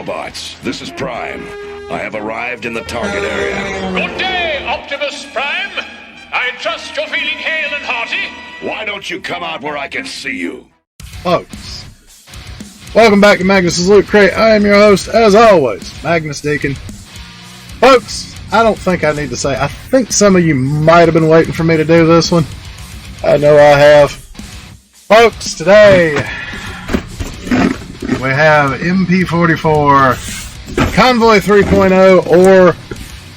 Autobots, this is Prime. I have arrived in the target area. Good day, Optimus Prime. I trust you're feeling hale and hearty. Why don't you come out where I can see you? Folks, welcome back to Magnus's Loot Crate. I am your host, as always, Magnus Deacon. Folks, I don't think I need to say, I think some of you might have been waiting for me to do this one. I know I have. Folks, today we have MP-44 Convoy 3.0 or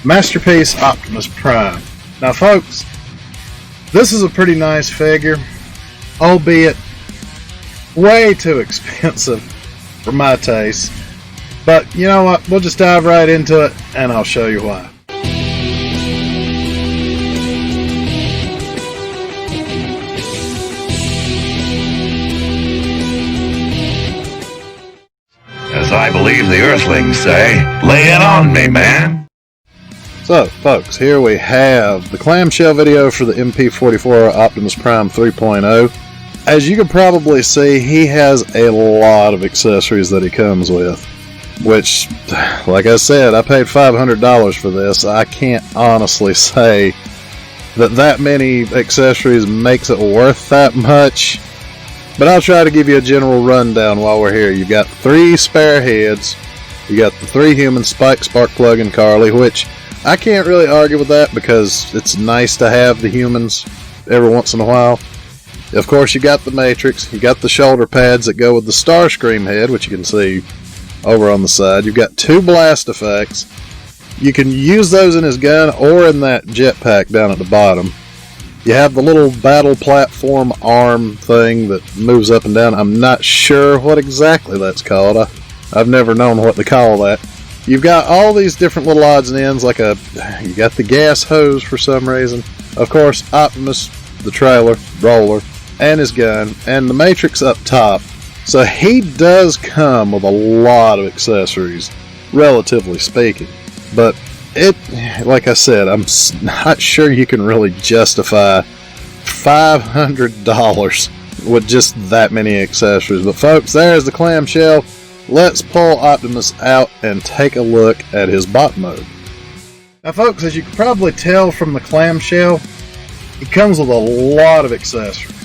Masterpiece Optimus Prime. Now folks, this is a pretty nice figure, albeit way too expensive for my taste. But you know what, we'll just dive right into it and I'll show you why. As I believe the Earthlings say, lay it on me, man. So, folks, here we have the clamshell video for the MP-44 Optimus Prime 3.0. As you can probably see, he has a lot of accessories that he comes with. Which, like I said, I paid $500 for this. I can't honestly say that many accessories makes it worth that much. But I'll try to give you a general rundown while we're here. You've got 3 spare heads. You got the 3 humans, Spike, Sparkplug, and Carly, which I can't really argue with that because it's nice to have the humans every once in a while. Of course, you got the Matrix. You got the shoulder pads that go with the Starscream head, which you can see over on the side. You've got 2 blast effects. You can use those in his gun or in that jetpack down at the bottom. You have the little battle platform arm thing that moves up and down. I'm not sure what exactly that's called. I've never known what to call that. You've got all these different little odds and ends, you got the gas hose for some reason. Of course, Optimus, the trailer, roller, and his gun, and the Matrix up top. So he does come with a lot of accessories, relatively speaking. But like I said, I'm not sure you can really justify $500 with just that many accessories. But folks, there's the clamshell. Let's pull Optimus out and take a look at his bot mode. Now folks, as you can probably tell from the clamshell, he comes with a lot of accessories.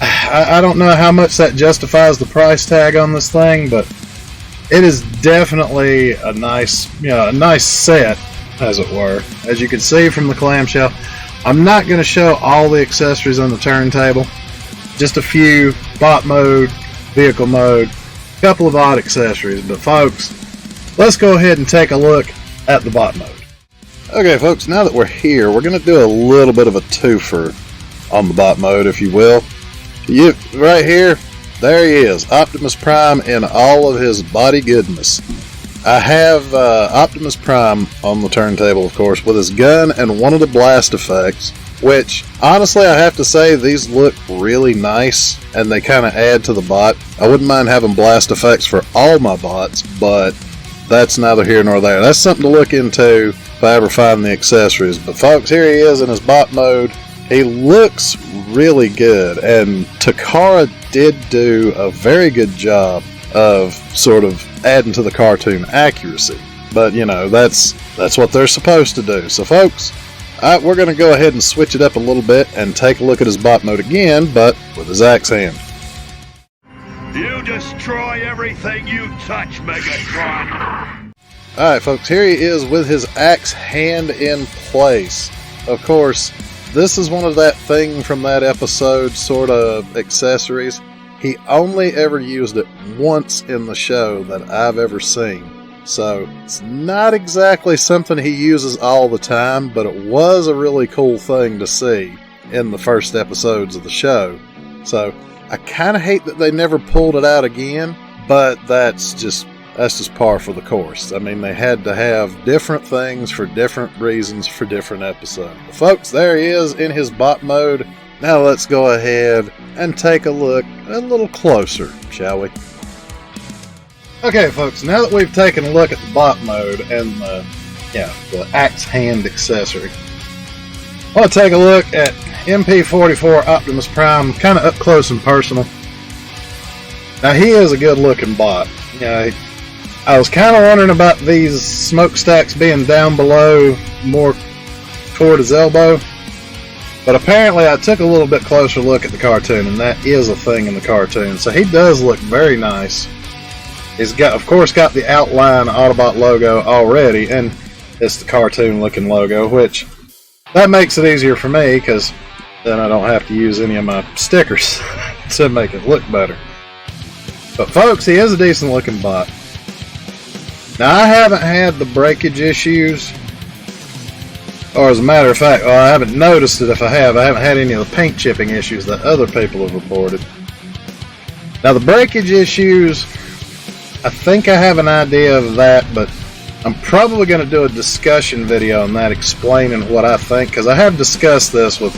I don't know how much that justifies the price tag on this thing, but it is definitely a nice set, as it were. As you can see from the clamshell, I'm not going to show all the accessories on the turntable. Just a few: bot mode, vehicle mode, a couple of odd accessories. But folks, let's go ahead and take a look at the bot mode. Okay, folks, now that we're here, we're going to do a little bit of a twofer on the bot mode, if you will. Right here, there he is, Optimus Prime in all of his body goodness. I have Optimus Prime on the turntable, of course, with his gun and one of the blast effects, which, honestly, I have to say, these look really nice, and they kind of add to the bot. I wouldn't mind having blast effects for all my bots, but that's neither here nor there. That's something to look into if I ever find the accessories. But folks, here he is in his bot mode. He looks really good, and Takara did do a very good job of sort of adding to the cartoon accuracy. But, you know, that's what they're supposed to do. So, folks, we're going to go ahead and switch it up a little bit and take a look at his bot mode again, but with his axe hand. You destroy everything you touch, Megatron! Alright, folks, here he is with his axe hand in place. Of course, this is one of that thing from that episode sort of accessories. He only ever used it once in the show that I've ever seen. So it's not exactly something he uses all the time, but it was a really cool thing to see in the first episodes of the show. So I kind of hate that they never pulled it out again, but that's just par for the course. I mean, they had to have different things for different reasons for different episodes. But folks, there he is in his bot mode. Now let's go ahead and take a look a little closer, shall we? Okay, folks, now that we've taken a look at the bot mode and the axe hand accessory, I want to take a look at MP-44 Optimus Prime kind of up close and personal. Now, he is a good looking bot. You know, I was kind of wondering about these smokestacks being down below, more toward his elbow. But apparently I took a little bit closer look at the cartoon, and that is a thing in the cartoon. So he does look very nice. He's got, of course, got the outline Autobot logo already, and it's the cartoon looking logo, which that makes it easier for me because then I don't have to use any of my stickers to make it look better. But folks, he is a decent looking bot. Now I haven't had the breakage issues, or as a matter of fact, I haven't noticed it. If I haven't had any of the paint chipping issues that other people have reported. Now the breakage issues, I think I have an idea of that, but I'm probably going to do a discussion video on that explaining what I think, because I have discussed this with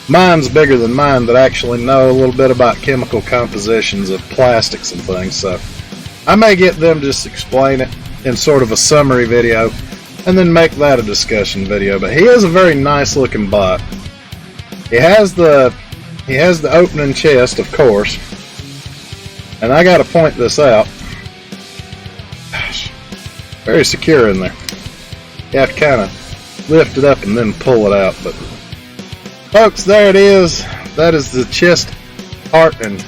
minds bigger than mine that actually know a little bit about chemical compositions of plastics and things, so I may get them to just explain it in sort of a summary video and then make that a discussion video. But he is a very nice looking bot. He has the opening chest, of course, and I got to point this out. Gosh, very secure in there. You have to kind of lift it up and then pull it out. But folks, there it is. That is the chest part, and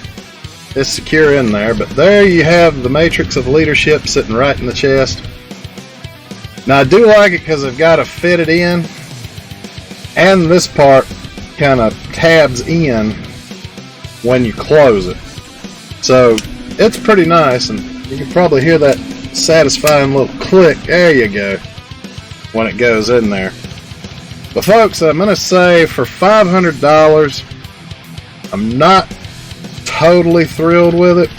it's secure in there. But there you have the matrix of leadership sitting right in the chest. Now I do like it because I've got to fit it in, and this part kind of tabs in when you close it. So it's pretty nice, and you can probably hear that satisfying little click. There you go, when it goes in there. But folks, I'm going to say for $500, I'm not totally thrilled with it,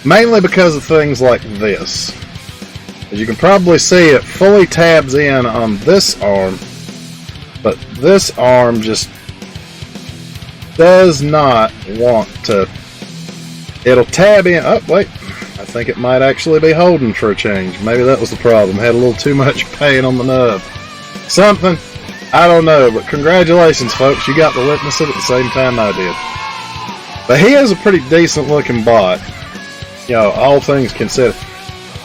mainly because of things like this. As you can probably see, it fully tabs in on this arm, but this arm just does not want to. It'll tab in. Oh, wait. I think it might actually be holding for a change. Maybe that was the problem. Had a little too much pain on the nub. Something. I don't know, but congratulations, folks. You got to witness it at the same time I did. But he is a pretty decent looking bot. You know, all things considered.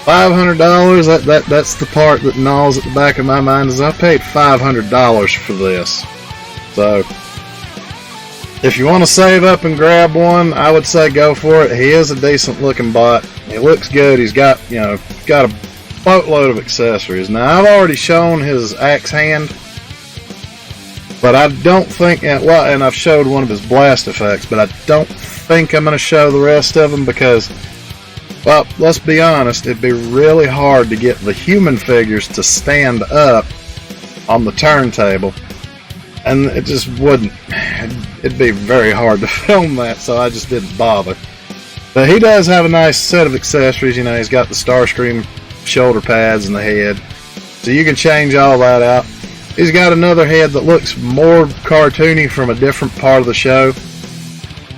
$500, that's the part that gnaws at the back of my mind, is I paid $500 for this. So if you want to save up and grab one, I would say go for it. He is a decent looking bot. He looks good. He's got, you know, got a boatload of accessories. Now I've already shown his axe hand, but I don't think, well, and I've showed one of his blast effects, but I don't think I'm going to show the rest of them because, well, let's be honest, it'd be really hard to get the human figures to stand up on the turntable, and it just wouldn't. It'd be very hard to film that, so I just didn't bother. But he does have a nice set of accessories. You know, he's got the Starscream shoulder pads and the head, so you can change all that out. He's got another head that looks more cartoony from a different part of the show.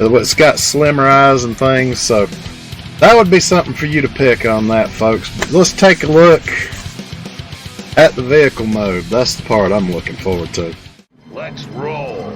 It's got slimmer eyes and things, so that would be something for you to pick on that, folks. But let's take a look at the vehicle mode. That's the part I'm looking forward to. Let's roll.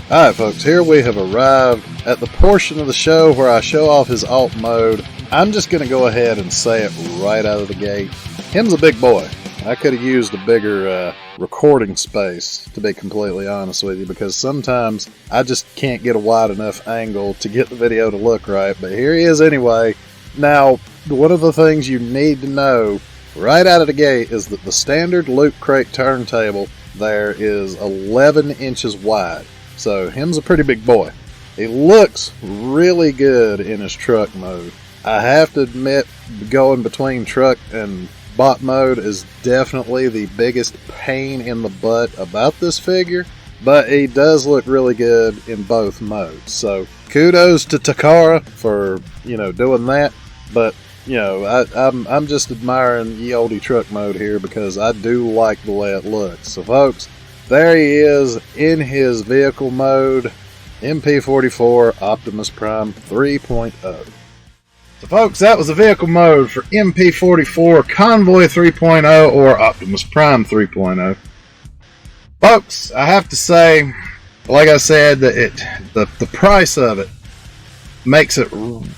Alright folks, here we have arrived at the portion of the show where I show off his alt mode. I'm just going to go ahead and say it right out of the gate. Him's a big boy. I could have used a bigger recording space, to be completely honest with you, because sometimes I just can't get a wide enough angle to get the video to look right, but here he is anyway. Now, one of the things you need to know right out of the gate is that the standard Loot Crate turntable there is 11 inches wide, so him's a pretty big boy. He looks really good in his truck mode. I have to admit, going between truck and bot mode is definitely the biggest pain in the butt about this figure, but he does look really good in both modes. So kudos to Takara for, you know, doing that. But, you know, I'm just admiring ye olde truck mode here because I do like the way it looks. So folks, there he is in his vehicle mode, MP-44 Optimus Prime 3.0. So folks, that was the vehicle mode for MP-44 Convoy 3.0 or Optimus Prime 3.0. Folks, I have to say, like I said, the price of it makes it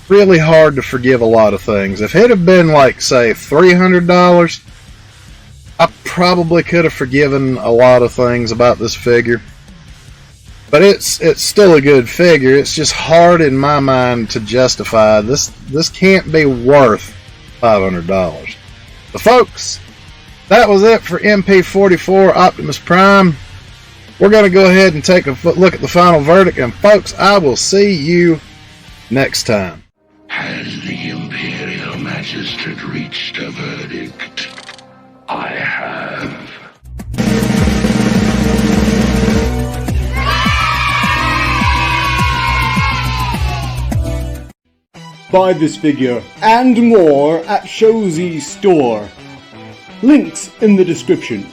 really hard to forgive a lot of things. If it had been like, say, $300, I probably could have forgiven a lot of things about this figure. But it's still a good figure. It's just hard in my mind to justify this. This can't be worth $500. But folks, that was it for MP-44 Optimus Prime. We're going to go ahead and take a look at the final verdict. And folks, I will see you next time. Has the Imperial Magistrate reached a verdict? I have. Buy this figure and more at ShowZStore. Links in the description.